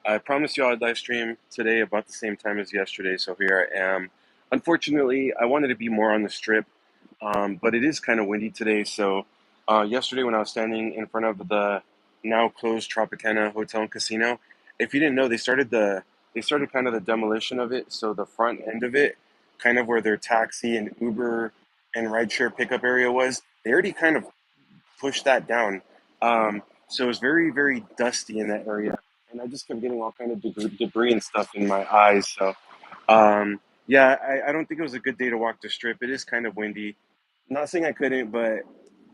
I promised you I'd live stream today about the same time as yesterday, so here I am. Unfortunately, I wanted to be more on the strip, but it is kind of windy today. So, yesterday when I was standing in front of the now closed Tropicana Hotel and Casino, if you didn't know, they started kind of the demolition of it. So the front end of it, kind of where their taxi and Uber and rideshare pickup area was, they already kind of push that down. So it was very, very dusty in that area, and I just kept getting all kind of debris and stuff in my eyes. So, yeah, I don't think it was a good day to walk the strip. It is kind of windy. Not saying I couldn't, but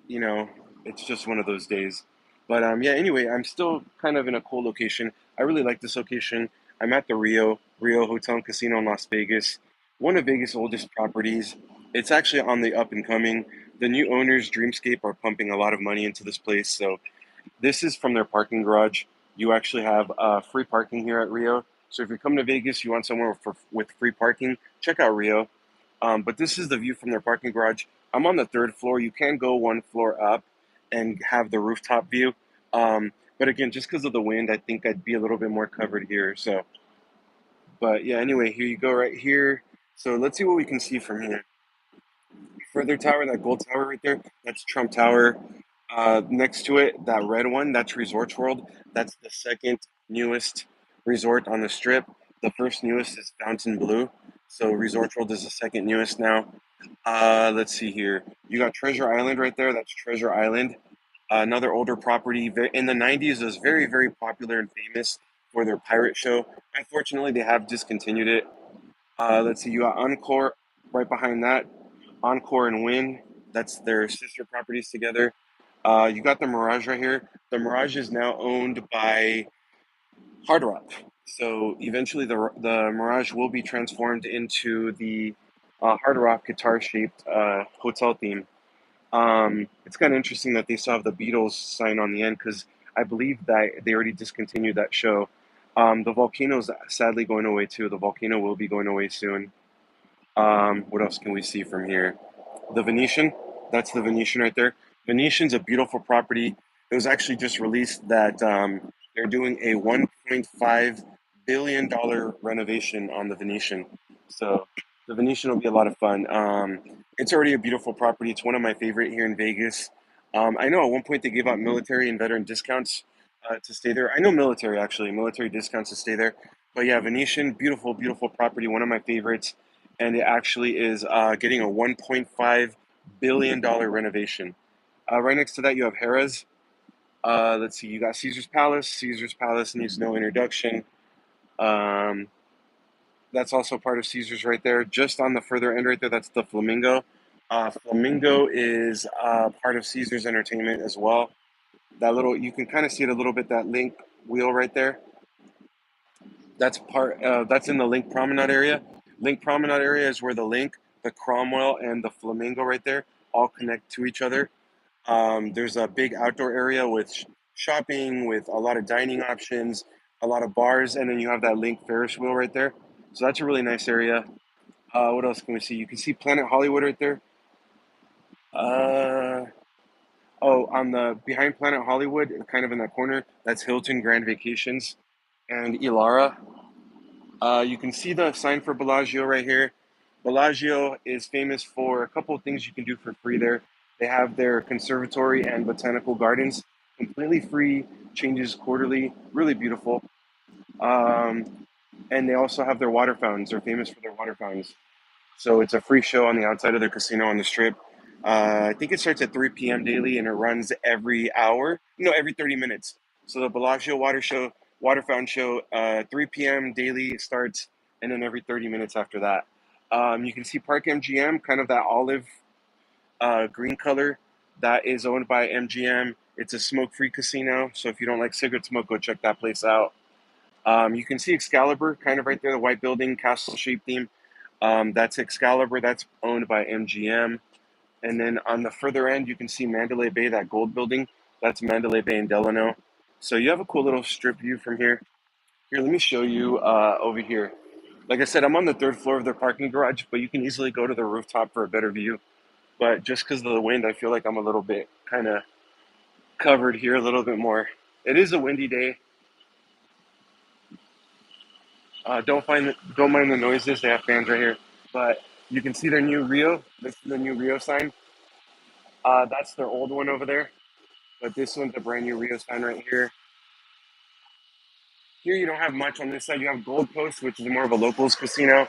you know, it's just one of those days. But yeah. Anyway, I'm still kind of in a cool location. I really like this location. I'm at the Rio Hotel and Casino in Las Vegas, one of Vegas' oldest properties. It's actually on the up and coming. The new owners, Dreamscape, are pumping a lot of money into this place. So this is from their parking garage. You actually have free parking here at Rio. So if you're coming to Vegas, you want somewhere with free parking, check out Rio. But this is the view from their parking garage. I'm on the third floor. You can go one floor up and have the rooftop view. But again, just because of the wind, I think I'd be a little bit more covered here. So, but yeah, anyway, here you go right here. So let's see what we can see from here. Further tower, that gold tower right there, that's Trump Tower. Next to it, that red one, that's Resorts World. That's the second newest resort on the strip. The first newest is Fountain Blue. So Resorts World is the second newest now. Let's see here. You got Treasure Island right there. That's Treasure Island. Another older property. In the 90s, it was very, very popular and famous for their pirate show. Unfortunately, they have discontinued it. Let's see. You got Encore right behind that. Encore and Win. That's their sister properties together. You got the Mirage right here. The Mirage is now owned by Hard Rock. So eventually, the Mirage will be transformed into the Hard Rock guitar shaped hotel theme. It's kind of interesting that they still have the Beatles sign on the end because I believe that they already discontinued that show. The volcano's sadly going away too. The volcano will be going away soon. What else can we see from here? The Venetian, that's the Venetian right there. Venetian's a beautiful property. It was actually just released that they're doing a $1.5 billion renovation on the Venetian. So the Venetian will be a lot of fun. It's already a beautiful property. It's one of my favorite here in Vegas. I know at one point they gave out military and veteran discounts to stay there. I know military actually, military discounts to stay there. But yeah, Venetian, beautiful, beautiful property, one of my favorites, and it actually is getting a $1.5 billion renovation. Right next to that, you have Harrah's. Let's see, you got Caesar's Palace. Caesar's Palace needs no introduction. Um, that's also part of Caesar's right there. Just on the further end right there, that's the Flamingo. Flamingo is part of Caesar's Entertainment as well. That little, you can kind of see it a little bit, that link wheel right there. That's in the Link Promenade area. Link Promenade area is where the Link, the Cromwell, and the Flamingo right there all connect to each other. There's a big outdoor area with shopping, with a lot of dining options, a lot of bars, and then you have that Link Ferris wheel right there. So that's a really nice area. What else can we see? You can see Planet Hollywood right there. Uh, oh, on the behind Planet Hollywood, kind of in that corner, that's Hilton Grand Vacations and Elara. You can see the sign for Bellagio right here. Bellagio is famous for a couple of things you can do for free there. They have their conservatory and botanical gardens completely free, changes quarterly, really beautiful. Um, and they also have their water fountains. They're famous for their water fountains. So it's a free show on the outside of their casino on the strip. I think it starts at 3 p.m. daily and it runs every hour, no, every 30 minutes. So the Bellagio Water Fountain Show, 3 p.m. daily starts, and then every 30 minutes after that. You can see Park MGM, kind of that olive green color. That is owned by MGM. It's a smoke-free casino, so if you don't like cigarette smoke, go check that place out. You can see Excalibur, kind of right there, the white building, castle shape theme. That's Excalibur. That's owned by MGM. And then on the further end, you can see Mandalay Bay, that gold building. That's Mandalay Bay in Delano. So you have a cool little strip view from here. Here, let me show you over here. Like I said, I'm on the third floor of their parking garage, but you can easily go to the rooftop for a better view. But just because of the wind, I feel like I'm a little bit kind of covered here a little bit more. It is a windy day. Don't mind the noises. They have fans right here, but you can see their new Rio. This is the new Rio sign. That's their old one over there, but this one's a brand new Rio sign right here. Here you don't have much on this side. You have Gold Coast, which is more of a locals casino.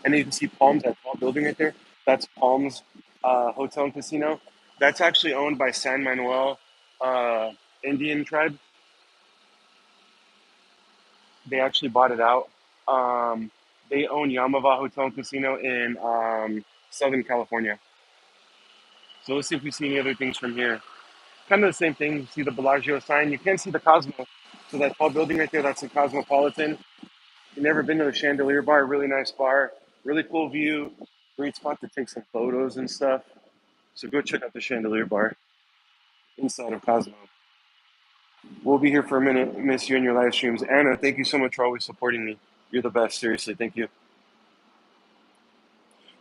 And then you can see Palms, that tall building right there. That's Palms Hotel and Casino. That's actually owned by San Manuel uh, Indian tribe. They actually bought it out. Um, they own Yamava Hotel and Casino in Southern California. So let's see if we see any other things from here. Kind of the same thing. You see the Bellagio sign. You can't see the Cosmo. So that tall building right there, that's the Cosmopolitan. You've never been to the Chandelier Bar, really nice bar, really cool view, great spot to take some photos and stuff. So go check out the Chandelier Bar inside of Cosmo. We'll be here for a minute. Miss you and your live streams. Anna, thank you so much for always supporting me. You're the best. Seriously, thank you.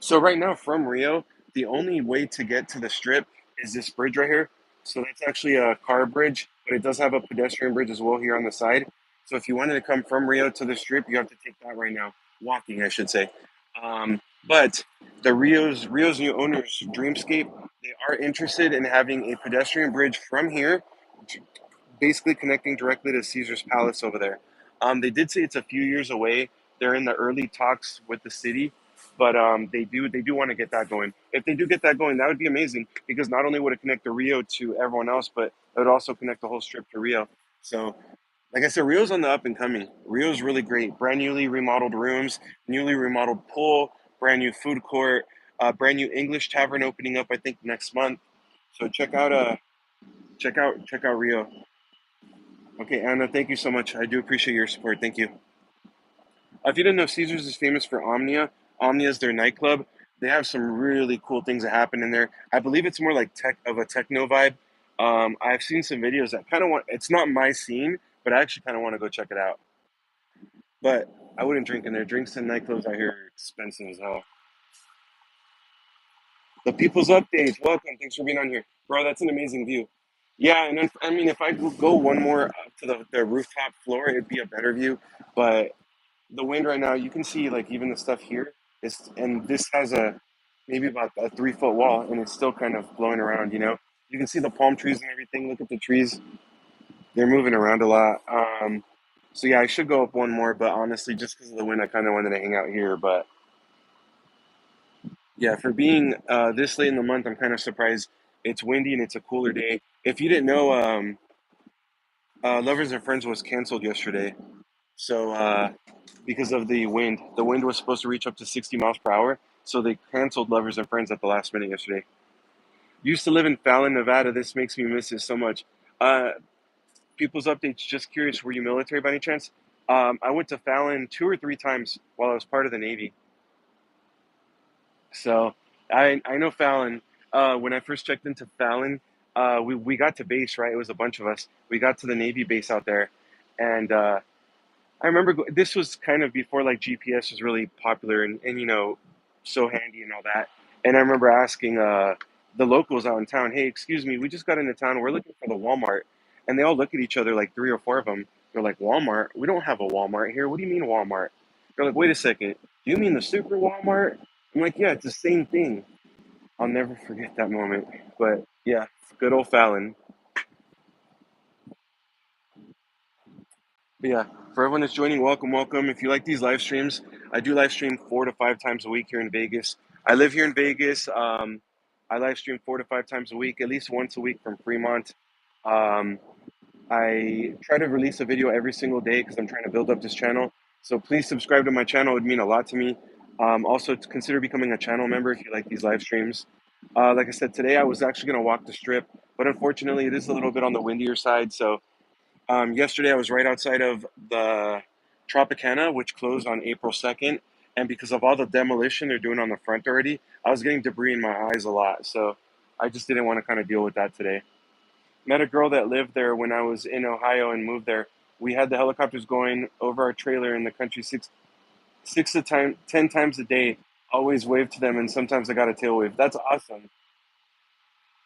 So right now from Rio, the only way to get to the strip is this bridge right here. So that's actually a car bridge, but it does have a pedestrian bridge as well here on the side. So if you wanted to come from Rio to the strip, you have to take that right now. Walking, I should say. But the Rio's new owners, Dreamscape, they are interested in having a pedestrian bridge from here, basically connecting directly to Caesar's Palace over there. They did say it's a few years away. They're in the early talks with the city, but they do want to get that going. If they do get that going, that would be amazing because not only would it connect the Rio to everyone else, but it would also connect the whole strip to Rio. So, like I said, Rio's on the up and coming. Rio's really great. Brand newly remodeled rooms, newly remodeled pool, brand new food court, brand new English tavern opening up. I think next month. So check out Rio. Okay, Anna, thank you so much. I do appreciate your support. Thank you. If you didn't know, Caesars is famous for Omnia. Omnia is their nightclub. They have some really cool things that happen in there. I believe it's more like tech of a techno vibe. I've seen some videos that kind of want. It's not my scene, but I actually kind of want to go check it out. But I wouldn't drink in there. Drinks and nightclubs out here are expensive as hell. The People's Updates. Welcome. Thanks for being on here, bro. That's an amazing view. Yeah, and then, I mean, if I go one more up to the rooftop floor, it'd be a better view. But the wind right now, you can see like even the stuff here is, and this has a maybe about a 3 foot wall, and it's still kind of blowing around. You can see the palm trees and everything. Look at the trees; they're moving around a lot. So yeah, I should go up one more, but honestly, just because of the wind, I kind of wanted to hang out here. But yeah, for being this late in the month, I'm kind of surprised. It's windy and it's a cooler day. If you didn't know, Lovers and Friends was canceled yesterday. So, because of the wind was supposed to reach up to 60 miles per hour. So they canceled Lovers and Friends at the last minute yesterday. Used to live in Fallon, Nevada. This makes me miss it so much. Uh, People's updates. Just curious, were you military by any chance? I went to Fallon 2 or 3 times while I was part of the Navy. So I know Fallon. When I first checked into Fallon, we got to base, right. It was a bunch of us. We got to the Navy base out there, and I remember this was kind of before like GPS was really popular and so handy and all that. And I remember asking the locals out in town, "Hey, excuse me, we just got into town. We're looking for the Walmart." And they all look at each other, like 3 or 4 of them. They're like, "Walmart? We don't have a Walmart here. What do you mean Walmart?" They're like, "Wait a second. Do you mean the super Walmart?" I'm like, "Yeah, it's the same thing." I'll never forget that moment. But yeah, good old Fallon. But yeah, for everyone that's joining, welcome, welcome. If you like these live streams, I do live stream 4 to 5 times a week here in Vegas. I live here in Vegas. I live stream 4 to 5 times a week, at least once a week from Fremont. Um, I try to release a video every single day because I'm trying to build up this channel. So please subscribe to my channel. It would mean a lot to me. Also, consider becoming a channel member if you like these live streams. Like I said, today I was actually going to walk the strip, but unfortunately, it is a little bit on the windier side. So yesterday, I was right outside of the Tropicana, which closed on April 2nd. And because of all the demolition they're doing on the front already, I was getting debris in my eyes a lot. So I just didn't want to kind of deal with that today. Met a girl that lived there when I was in Ohio and moved there. We had the helicopters going over our trailer in the country 10 times a day. Always wave to them, and sometimes I got a tail wave. That's awesome.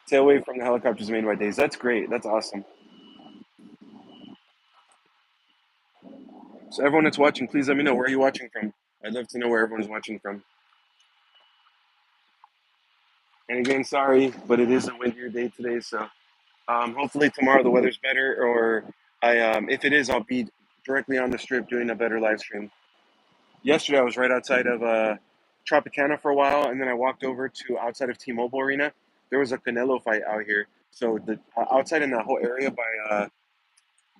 Tail wave from the helicopters made my days. That's great. That's awesome. So everyone that's watching, please let me know where are you watching from. I'd love to know where everyone's watching from. And again, sorry, but it is a windier day today, so hopefully tomorrow the weather's better, or if it is, I'll be directly on the strip doing a better live stream. Yesterday, I was right outside of Tropicana for a while, and then I walked over to outside of T-Mobile Arena. There was a Canelo fight out here, so the outside in that whole area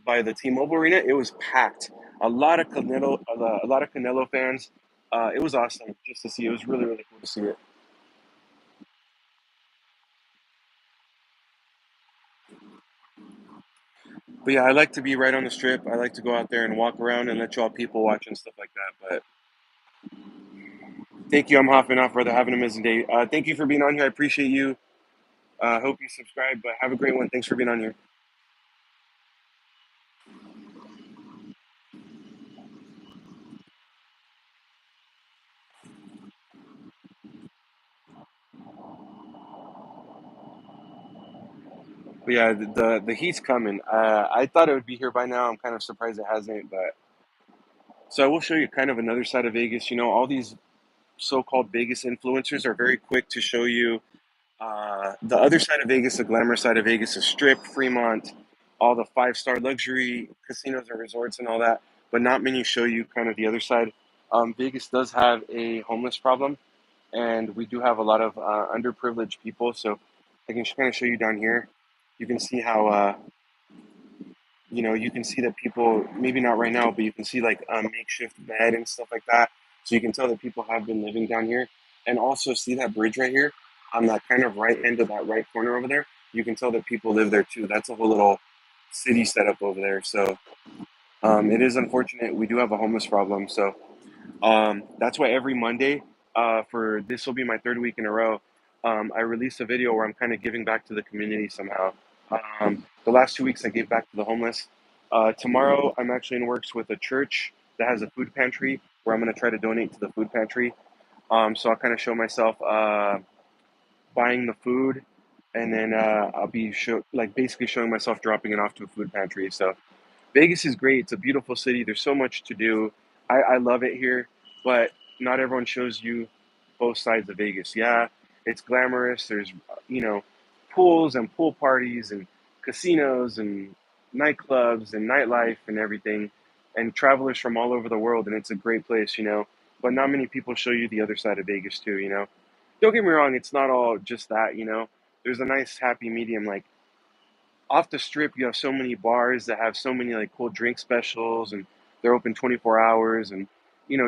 by the T-Mobile Arena, it was packed. A lot of Canelo fans. It was awesome just to see. It was really really cool to see it. But yeah, I like to be right on the strip. I like to go out there and walk around and let y'all people watch and stuff like that. But thank you. I'm hopping off, brother. Have an amazing day. Thank you for being on here. I appreciate you. Hope you subscribe. But have a great one. Thanks for being on here. But yeah, the heat's coming. I thought it would be here by now. I'm kind of surprised it hasn't. But so I will show you kind of another side of Vegas. You know, all these so-called Vegas influencers are very quick to show you the other side of Vegas, the glamour side of Vegas, the Strip, Fremont, all the five-star luxury casinos and resorts and all that. But not many show you kind of the other side. Vegas does have a homeless problem, and we do have a lot of underprivileged people. So I can kind of show you down here. You can see how you can see that people, maybe not right now, but you can see like a makeshift bed and stuff like that. So you can tell that people have been living down here, and also see that bridge right here on that kind of right end of that right corner over there. You can tell that people live there too. That's a whole little city setup over there. So it is unfortunate. We do have a homeless problem. So that's why every Monday, for this will be my third week in a row, I release a video where I'm kind of giving back to the community somehow. The last 2 weeks I gave back to the homeless. Tomorrow I'm actually in works with a church that has a food pantry where I'm going to try to donate to the food pantry. So I'll kind of show myself buying the food, and then I'll be like basically showing myself dropping it off to a food pantry. So Vegas is great. It's a beautiful city. There's so much to do. I love it here, but not everyone shows you both sides of Vegas. Yeah, it's glamorous. There's, you know, pools and pool parties and casinos and nightclubs and nightlife and everything, and travelers from all over the world. And it's a great place, you know. But not many people show you the other side of Vegas, too, you know. Don't get me wrong, it's not all just that, you know. There's a nice happy medium. Like off the strip, you have so many bars that have so many like cool drink specials, and they're open 24 hours, and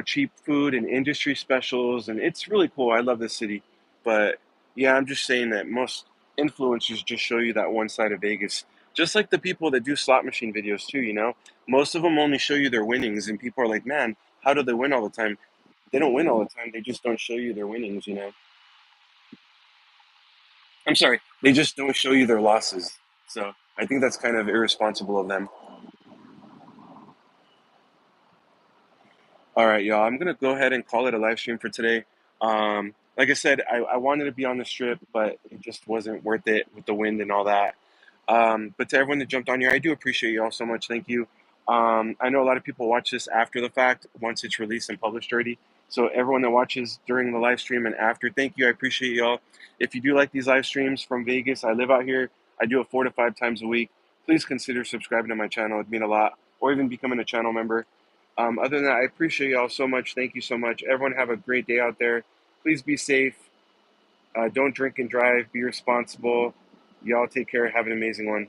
cheap food and industry specials, and it's really cool. I love this city. But yeah, I'm just saying that most influencers just show you that one side of Vegas. Just like the people that do slot machine videos too, most of them only show you their winnings, and people are like, man, how do they win all the time? They don't win all the time. They just don't show you their winnings. I'm sorry, they just don't show you their losses. So I think that's kind of irresponsible of them. All right, y'all. I'm gonna go ahead and call it a live stream for today. Like I said, I wanted to be on the strip, but it just wasn't worth it with the wind and all that. But to everyone that jumped on here, I do appreciate you all so much. Thank you. I know a lot of people watch this after the fact, once it's released and published already. So everyone that watches during the live stream and after, thank you. I appreciate y'all. If you do like these live streams from Vegas, I live out here. I do it 4 to 5 times a week. Please consider subscribing to my channel. It'd mean a lot, or even becoming a channel member. Other than that, I appreciate y'all so much. Thank you so much. Everyone have a great day out there. Please be safe. Don't drink and drive. Be responsible. Y'all take care. Have an amazing one.